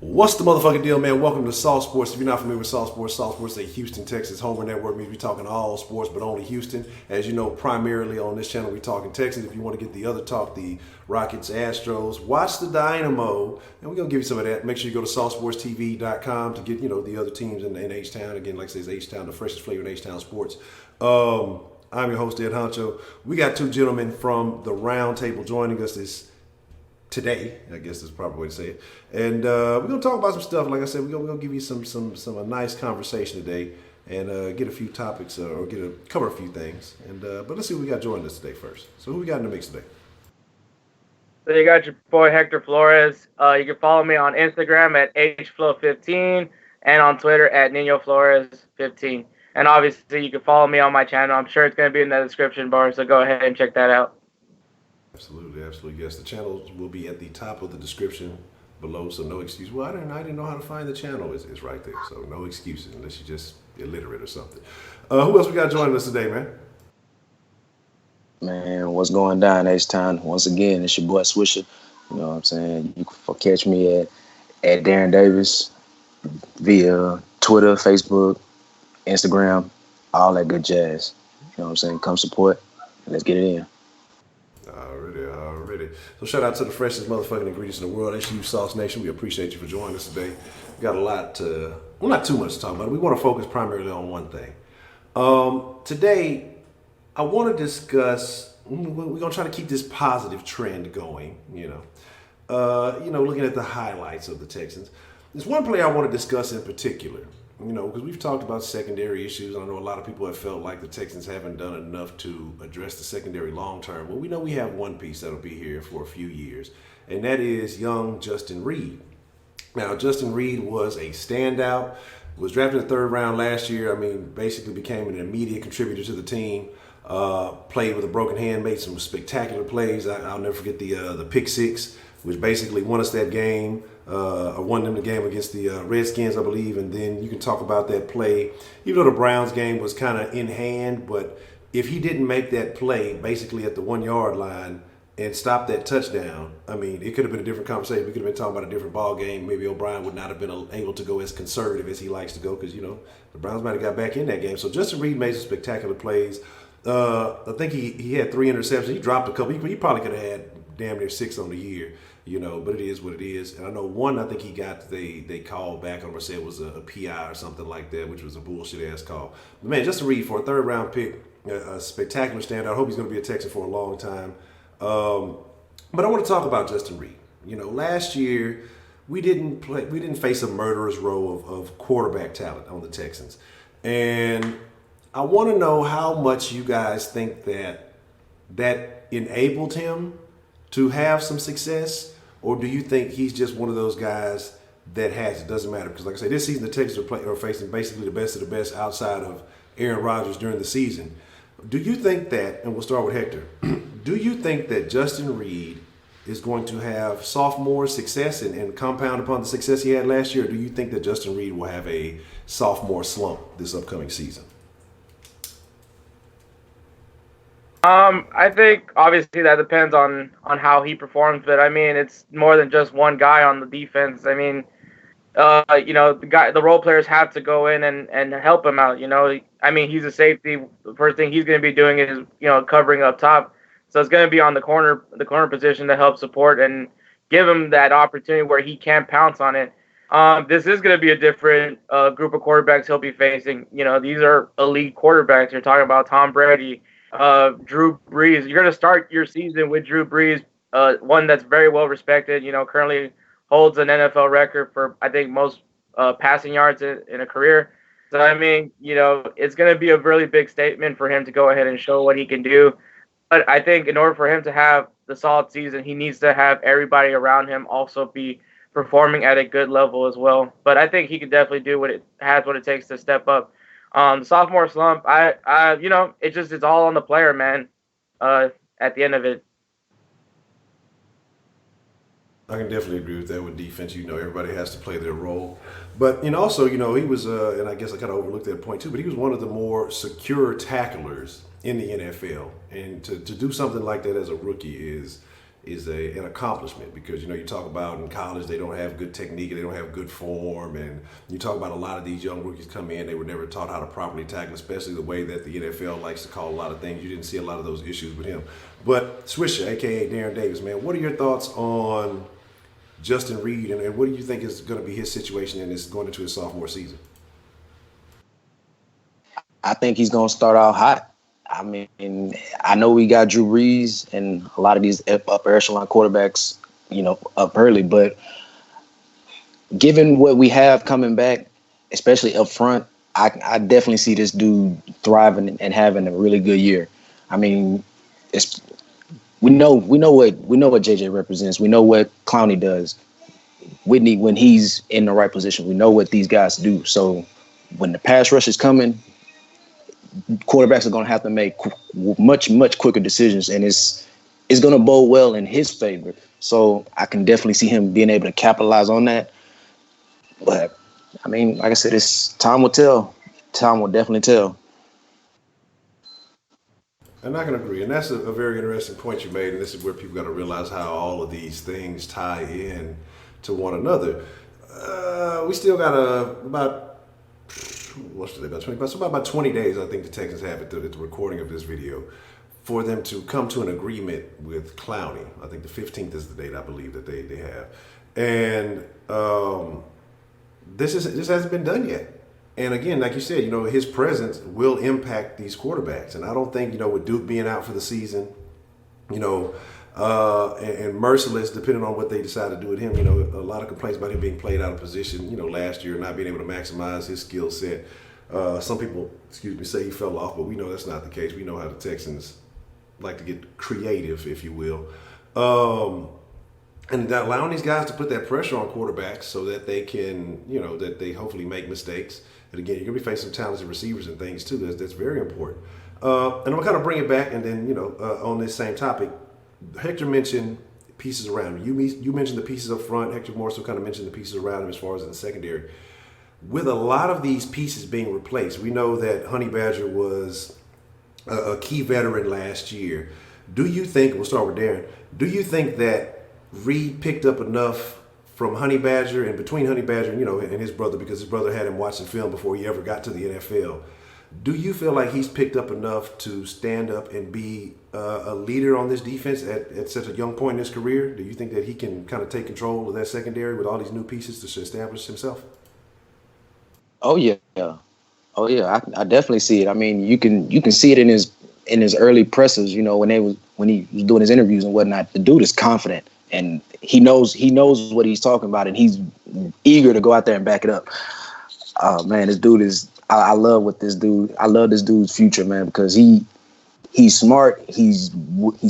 What's the motherfucking deal, man? Welcome to Sauce Sports. If you're not familiar with Sauce Sports is a Houston, Texas homer network. Means we're talking all sports, but only Houston. As you know, primarily on this channel, we're talking Texans. If you want to get the other talk, the Rockets, Astros, watch the Dynamo, and we're gonna give you some of that. Make sure you go to saucesportstv.com to get the other teams in H-Town. Again, like I say, it's H-Town, the freshest flavor in H-Town sports. I'm your host, Ed Honcho. We got two gentlemen from the round table joining us today, I guess is the proper way to say it. And we're gonna talk about some stuff. Like I said, we're gonna give you some a nice conversation today, and get a few topics or cover a few things. And but let's see who we got joining us today first. So who we got in the mix today? So you got your boy Hector Flores. You can follow me on Instagram at hflow15 and on Twitter at NinoFlores15. And obviously you can follow me on my channel. I'm sure it's gonna be in the description bar, so go ahead and check that out. Absolutely. Yes, the channel will be at the top of the description below, so no excuse. Well, I didn't know how to find the channel. It's right there, so no excuses unless you're just illiterate or something. Who else we got joining us today, man? Man, what's going down, H-Town? Once again, it's your boy Swisher. You know what I'm saying? You can catch me at Darren Davis via Twitter, Facebook, Instagram, all that good jazz. You know what I'm saying? Come support and let's get it in. Already. So shout out to the freshest motherfucking ingredients in the world. HU Sauce Nation. We appreciate you for joining us today. We got a lot not too much to talk about. We want to focus primarily on one thing. Today, I want to discuss, we're going to try to keep this positive trend going, looking at the highlights of the Texans. There's one player I want to discuss in particular. Because we've talked about secondary issues. I know a lot of people have felt like the Texans haven't done enough to address the secondary long term. Well, we know we have one piece that'll be here for a few years, and that is young Justin Reid. Now, Justin Reid was a standout, was drafted in the third round last year. I mean, basically became an immediate contributor to the team. Played with a broken hand, made some spectacular plays. I'll never forget the pick six, which basically won us that game. Won them the game against the Redskins, I believe, and then you can talk about that play. Even though the Browns game was kind of in hand, but if he didn't make that play basically at the 1 yard line and stop that touchdown, I mean, it could have been a different conversation. We could have been talking about a different ball game. Maybe O'Brien would not have been able to go as conservative as he likes to go because, the Browns might have got back in that game. So Justin Reid made some spectacular plays. I think he had 3 interceptions. He dropped a couple. He probably could have had damn near 6 on the year. But it is what it is. And I know one, I think he got, they called back on or said it was a PI or something like that, which was a bullshit ass call. But man, Justin Reid for a third round pick, a spectacular standout. I hope he's going to be a Texan for a long time. But I want to talk about Justin Reid. Last year we didn't face a murderer's row of quarterback talent on the Texans. And I want to know how much you guys think that enabled him to have some success. Or do you think he's just one of those guys that has it? Doesn't matter. Because like I say, this season the Texans are facing basically the best of the best outside of Aaron Rodgers during the season. Do you think that, and we'll start with Hector, do you think that Justin Reid is going to have sophomore success and compound upon the success he had last year? Or do you think that Justin Reid will have a sophomore slump this upcoming season? I think obviously that depends on how he performs, but I mean it's more than just one guy on the defense. I mean, the role players have to go in and help him out. I mean he's a safety. The first thing he's going to be doing is covering up top, so it's going to be on the corner position to help support and give him that opportunity where he can pounce on it. This is going to be a different group of quarterbacks he'll be facing. These are elite quarterbacks. You're talking about Tom Brady. Drew Brees. You're going to start your season with Drew Brees, one that's very well respected, currently holds an NFL record for, I think, most passing yards in a career. So, I mean, it's going to be a really big statement for him to go ahead and show what he can do. But I think in order for him to have the solid season, he needs to have everybody around him also be performing at a good level as well. But I think he can definitely do what it takes to step up. The sophomore slump, it's all on the player, man. At the end of it, I can definitely agree with that. With defense, everybody has to play their role. But also, he was, and I guess I kind of overlooked that point too. But he was one of the more secure tacklers in the NFL, and to do something like that as a rookie is is an accomplishment, because you talk about in college they don't have good technique, they don't have good form, and you talk about a lot of these young rookies come in, they were never taught how to properly tackle, especially the way that the NFL likes to call a lot of things. You didn't see a lot of those issues with him. But Swisher, aka Darren Davis, man, what are your thoughts on Justin Reid, and what do you think is going to be his situation and is going into his sophomore season? I think he's going to start out hot. I mean, I know we got Drew Brees and a lot of these upper echelon quarterbacks, up early, but given what we have coming back, especially up front, I definitely see this dude thriving and having a really good year. I mean, we know what JJ represents. We know what Clowney does. Whitney, when he's in the right position, we know what these guys do. So when the pass rush is coming, quarterbacks are going to have to make much quicker decisions, and it's going to bode well in his favor. So I can definitely see him being able to capitalize on that. But I mean, like I said, time will tell. Time will definitely tell. And I can agree, and that's a very interesting point you made, and this is where people got to realize how all of these things tie in to one another. We still got about 20 days, I think the Texans have at the recording of this video, for them to come to an agreement with Clowney. I think the 15th is the date, I believe, that they have. And this hasn't been done yet. And again, like you said, his presence will impact these quarterbacks. And I don't think, with Duke being out for the season, and merciless, depending on what they decide to do with him. A lot of complaints about him being played out of position, last year, not being able to maximize his skill set. Some people, say he fell off, but we know that's not the case. We know how the Texans like to get creative, if you will. And allowing these guys to put that pressure on quarterbacks so that they can, that they hopefully make mistakes. And again, you're going to be facing talented receivers and things too. That's very important. And I'm going to kind of bring it back, and then, on this same topic, Hector mentioned pieces around him. You mentioned the pieces up front. Hector more so kind of mentioned the pieces around him as far as in the secondary. With a lot of these pieces being replaced, we know that Honey Badger was a key veteran last year. Do you think, we'll start with Darren, do you think that Reid picked up enough from Honey Badger and between Honey Badger and his brother, because his brother had him watching film before he ever got to the NFL? Do you feel like he's picked up enough to stand up and be a leader on this defense at such a young point in his career? Do you think that he can kind of take control of that secondary with all these new pieces to establish himself? Oh yeah. I definitely see it. I mean, you can see it in his early pressers. When he was doing his interviews and whatnot. The dude is confident, and he knows what he's talking about, and he's eager to go out there and back it up. Man, this dude is. I love this dude's future, man, because he's smart, he's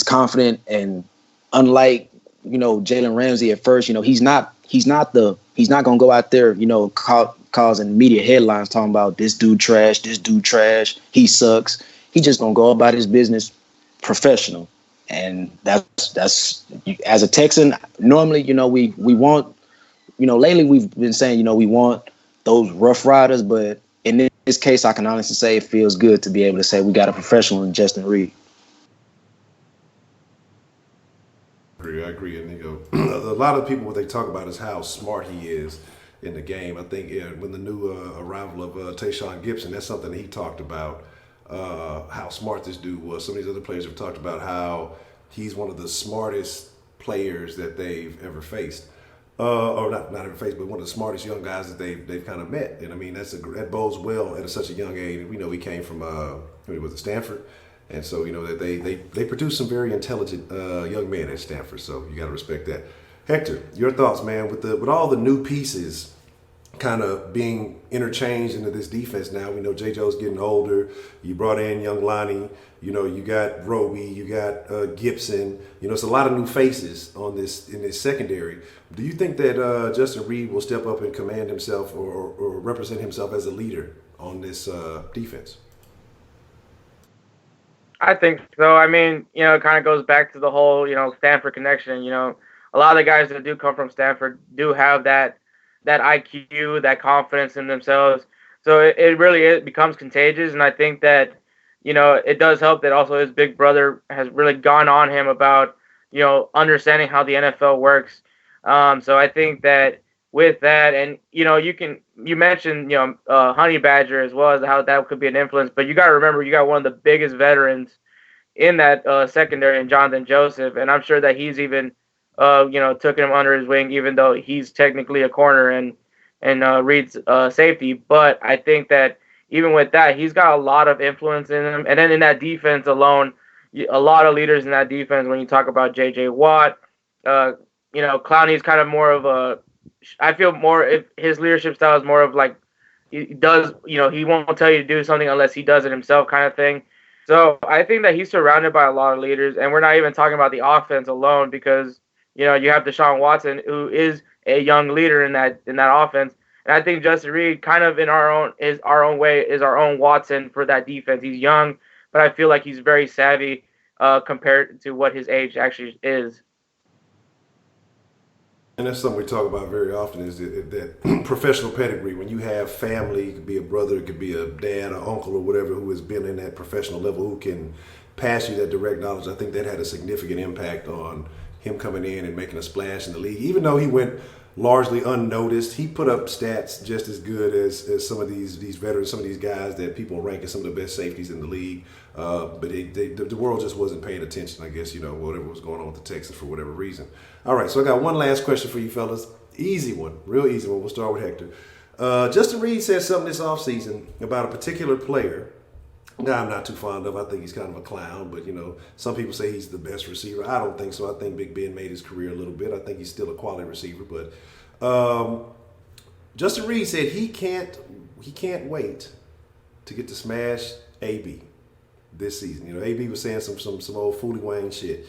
confident, and unlike Jalen Ramsey at first, he's not gonna go out there causing media headlines talking about this dude trash, he sucks. He's just gonna go about his business professional, and that's as a Texan. Normally, we want, lately we've been saying we want those rough riders, but in this case, I can honestly say it feels good to be able to say we got a professional in Justin Reid. I agree. And a lot of people, what they talk about is how smart he is in the game. I think when the new arrival of Tayshaun Gibson, that's something that he talked about, how smart this dude was. Some of these other players have talked about how he's one of the smartest players that they've ever faced. Or not ever faced, but one of the smartest young guys that they've kind of met. And I mean, that bodes well at such a young age. And we know he came from Stanford, and so that they produce some very intelligent young men at Stanford. So you got to respect that. Hector, your thoughts, man, with all the new pieces kind of being interchanged into this defense now. We know J. Joe's getting older. You brought in young Lonnie. You got Roby. You got Gibson. It's a lot of new faces in this secondary. Do you think that Justin Reid will step up and command himself or represent himself as a leader on this defense? I think so. I mean, it kind of goes back to the whole, Stanford connection. A lot of the guys that do come from Stanford do have that IQ, that confidence in themselves. So it becomes contagious. And I think that, it does help that also his big brother has really gone on him about, understanding how the NFL works. So I think that with that, and you mentioned Honey Badger as well as how that could be an influence, but you got to remember you got one of the biggest veterans in that secondary in Jonathan Joseph, and I'm sure that he's even took him under his wing, even though he's technically a corner and Reid's safety. But I think that even with that, he's got a lot of influence in him, and then in that defense alone, a lot of leaders in that defense. When you talk about J.J. Watt, Clowney's kind of more of a. I feel more if his leadership style is more of like he does. He won't tell you to do something unless he does it himself, kind of thing. So I think that he's surrounded by a lot of leaders, and we're not even talking about the offense alone because you have Deshaun Watson, who is a young leader in that offense. And I think Justin Reid, kind of in our own way, is our own Watson for that defense. He's young, but I feel like he's very savvy compared to what his age actually is. And that's something we talk about very often is that professional pedigree. When you have family, it could be a brother, it could be a dad or uncle or whatever who has been in that professional level who can pass you that direct knowledge. I think that had a significant impact on him coming in and making a splash in the league. Even though he went largely unnoticed, he put up stats just as good as some of these veterans, some of these guys that people rank as some of the best safeties in the league. But the world just wasn't paying attention, I guess, whatever was going on with the Texans for whatever reason. All right, so I got one last question for you fellas. Easy one, real easy one. We'll start with Hector. Justin Reid said something this offseason about a particular player that I'm not too fond of. I think he's kind of a clown, but some people say he's the best receiver. I don't think so. I think Big Ben made his career a little bit. I think he's still a quality receiver, but Justin Reid said he can't wait to get to smash AB this season. AB was saying some old Foolie Wayne shit.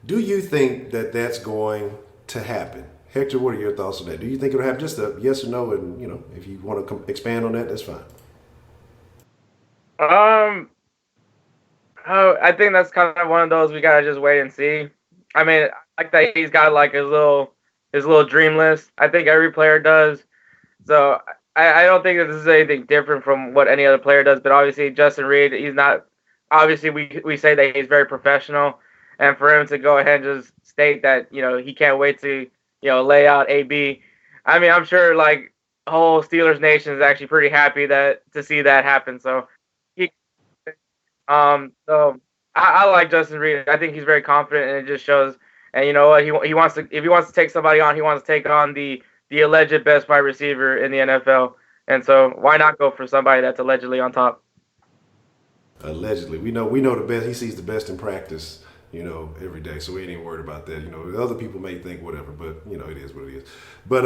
Do you think that that's going to happen? Hector, what are your thoughts on that? Do you think it'll happen? Just a yes or no, and if you want to expand on that, that's fine. I think that's kind of one of those we gotta just wait and see. I mean, I like that he's got like his little dream list. I think every player does. So I don't think that this is anything different from what any other player does. But obviously, Justin Reid, he's not. Obviously, we say that he's very professional, and for him to go ahead and just state that he can't wait to lay out AB. I mean, I'm sure like whole Steelers Nation is actually pretty happy to see that happen. So. So I like Justin Reid. I think he's very confident, and it just shows. And you know what? He wants to. If he wants to take somebody on, he wants to take on the alleged best wide receiver in the NFL. And so why not go for somebody that's allegedly on top? Allegedly, we know the best. He sees the best in practice, every day. So we ain't even worried about that. Other people may think whatever, but it is what it is. But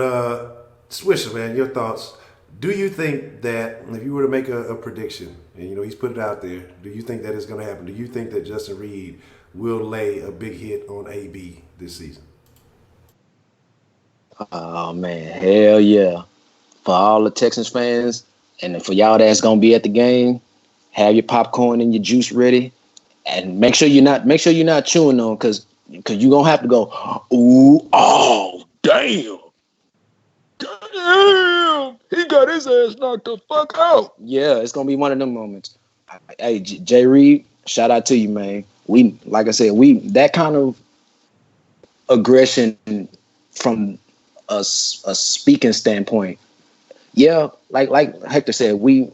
Swisher, man, your thoughts. Do you think that if you were to make a prediction, and he's put it out there, do you think that it's going to happen? Do you think that Justin Reid will lay a big hit on AB this season? Oh man, hell yeah! For all the Texans fans, and for y'all that's gonna be at the game, have your popcorn and your juice ready, and make sure you're not chewing on because you're gonna have to go. Ooh, oh, damn. Damn, he got his ass knocked the fuck out. Yeah, it's gonna be one of them moments. Hey, Jay Reid, shout out to you, man. We, like I said, that kind of aggression from a speaking standpoint. Yeah, like Hector said, we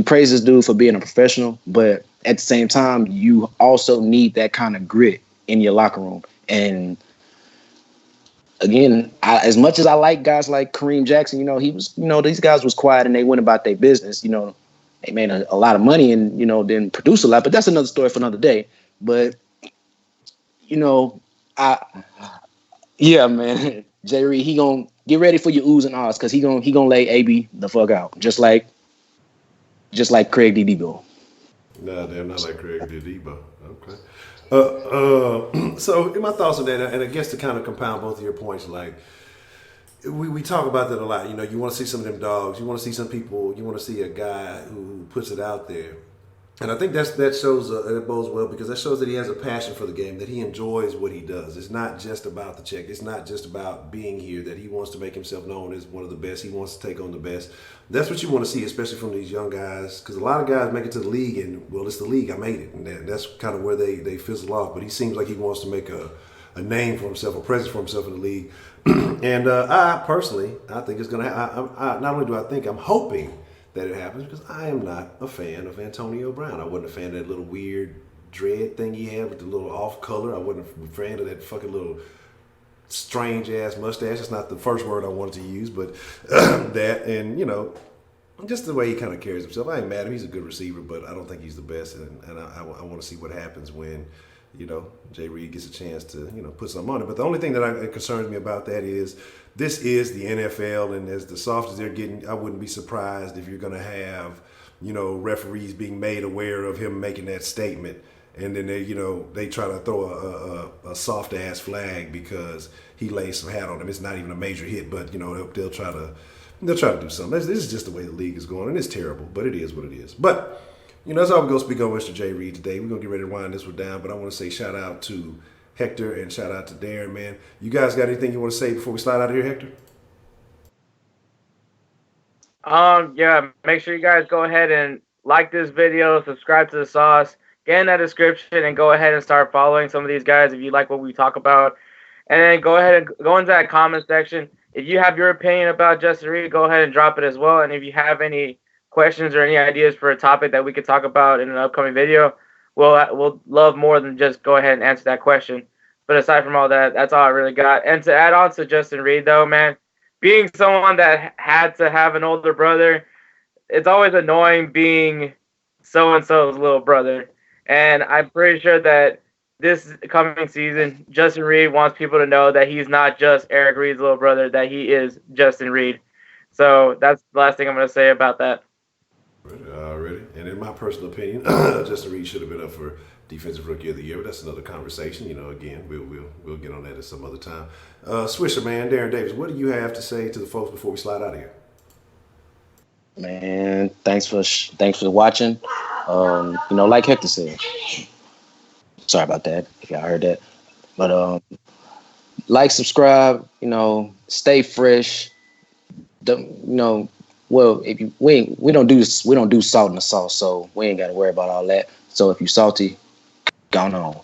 praise this dude for being a professional, but at the same time, you also need that kind of grit in your locker room. And again, as much as I like guys like Kareem Jackson, he was, these guys was quiet and they went about their business. They made a lot of money and, didn't produce a lot, but that's another story for another day. But, yeah, man, Jay Reid, he gonna get ready for your oohs and ahs because he gonna lay AB the fuck out, just like Craig D. Debo. No, they're not like Craig D. Debo. Okay. So my thoughts on that, and I guess to kind of compound both of your points, like we talk about that a lot. You want to see some of them dogs. You want to see some people. You want to see a guy who puts it out there. And I think that shows it bodes well because that shows that he has a passion for the game, that he enjoys what he does. It's not just about the check. It's not just about being here, that he wants to make himself known as one of the best. He wants to take on the best. That's what you want to see, especially from these young guys, because a lot of guys make it to the league and, well, it's the league. I made it. And that's kind of where they fizzle off. But he seems like he wants to make a name for himself, a presence for himself in the league. And I personally, I think it's going to happen. Not only do I think, I'm hoping that it happens because I am not a fan of Antonio Brown. I wasn't a fan of that little weird dread thing he had with the little off color. I wasn't a fan of that fucking little strange ass mustache. It's not the first word I wanted to use, but that, and you know, just the way he kind of carries himself. I ain't mad at him. He's a good receiver, but I don't think he's the best. And I want to see what happens when, you know, Jay Reid gets a chance to, you know, put something on it. But the only thing that concerns me about that is this is the NFL, and as the soft as they're getting, I wouldn't be surprised if you're going to have, you know, referees being made aware of him making that statement, and then they try to throw a soft ass flag because he lays some hat on him. It's not even a major hit, but you know they'll try to do something. This is just the way the league is going, and it's terrible, but it is what it is. But you know, that's all we're going to speak on Mr. Jay Reid today. We're going to get ready to wind this one down, but I want to say shout out to Hector and shout out to Darren, man. You guys got anything you want to say before we slide out of here, Hector? Yeah, make sure you guys go ahead and like this video, subscribe to the sauce, get in that description, and go ahead and start following some of these guys if you like what we talk about. And then go ahead and go into that comment section. If you have your opinion about Justin Reid, go ahead and drop it as well. And if you have any questions or any ideas for a topic that we could talk about in an upcoming video, we'll love more than just go ahead and answer that question. But aside from all that, that's all I really got. And to add on to Justin Reid, though, man, being someone that had to have an older brother, it's always annoying being so-and-so's little brother. And I'm pretty sure that this coming season, Justin Reid wants people to know that he's not just Eric Reid's little brother, that he is Justin Reid. So that's the last thing I'm going to say about that. Already. And in my personal opinion, Justin Reid should have been up for Defensive Rookie of the Year, but that's another conversation. You know, again, we'll get on that at some other time. Swisher, man, Darren Davis, what do you have to say to the folks before we slide out of here? Man, thanks for watching. You know, like Hector said, sorry about that if y'all heard that, but like, subscribe, you know, stay fresh. Well, if you we don't do salt in the sauce, so we ain't got to worry about all that. So if you salty, gone on.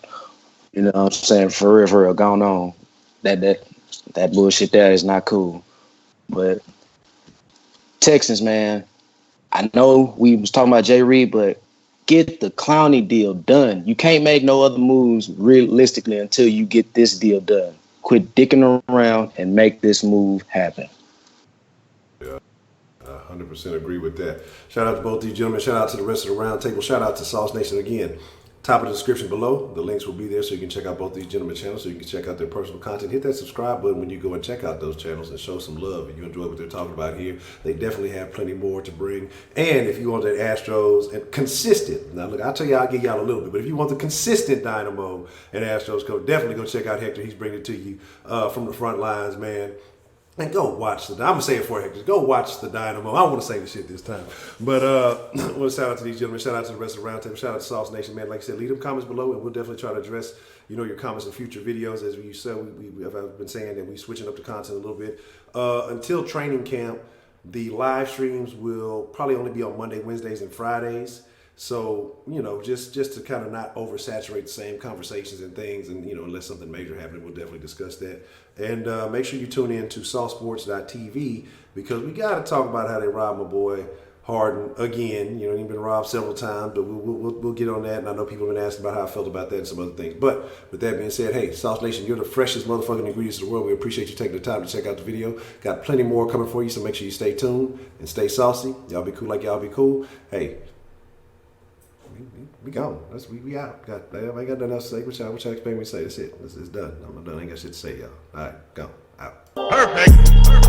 You know what I'm saying? For real, gone on. That bullshit there is not cool. But Texans, man, I know we was talking about Jay Reid, but get the Clowney deal done. You can't make no other moves realistically until you get this deal done. Quit dicking around and make this move happen. 100% agree with that. Shout out to both these gentlemen. Shout out to the rest of the round table. Shout out to Sauce Nation again. Top of the description below. The links will be there so you can check out both these gentlemen's channels, so you can check out their personal content. Hit that subscribe button when you go and check out those channels and show some love. If you enjoy what they're talking about here, they definitely have plenty more to bring. And if you want the Astros and consistent, now look, I'll tell you, I'll give y'all a little bit, but if you want the consistent Dynamo and Astros code, definitely go check out Hector. He's bringing it to you from the front lines, man. And go watch I'm gonna say it for Hector. Go watch the Dynamo. I don't want to say the shit this time, but I want to shout out to these gentlemen. Shout out to the rest of the roundtable. Shout out to Sauce Nation, man. Like I said, leave them comments below, and we'll definitely try to address, you know, your comments in future videos. As you said, I've been saying that we're switching up the content a little bit until training camp. The live streams will probably only be on Monday, Wednesdays, and Fridays. So, you know, just to kind of not oversaturate the same conversations and things, and, you know, unless something major happens, we'll definitely discuss that. And make sure you tune in to saucesports.tv, because we got to talk about how they robbed my boy Harden again. You know, he's been robbed several times, but we'll get on that. And I know people have been asking about how I felt about that and some other things. But with that being said, hey, Sauce Nation, you're the freshest motherfucking ingredients in the world. We appreciate you taking the time to check out the video. Got plenty more coming for you, so make sure you stay tuned and stay saucy. Y'all be cool like y'all be cool. Hey, we gone. We out. I ain't got nothing else to say. What y'all expect me to say? That's it. It's done. I'm done. I ain't got shit to say, y'all. All right, go. Out. Perfect.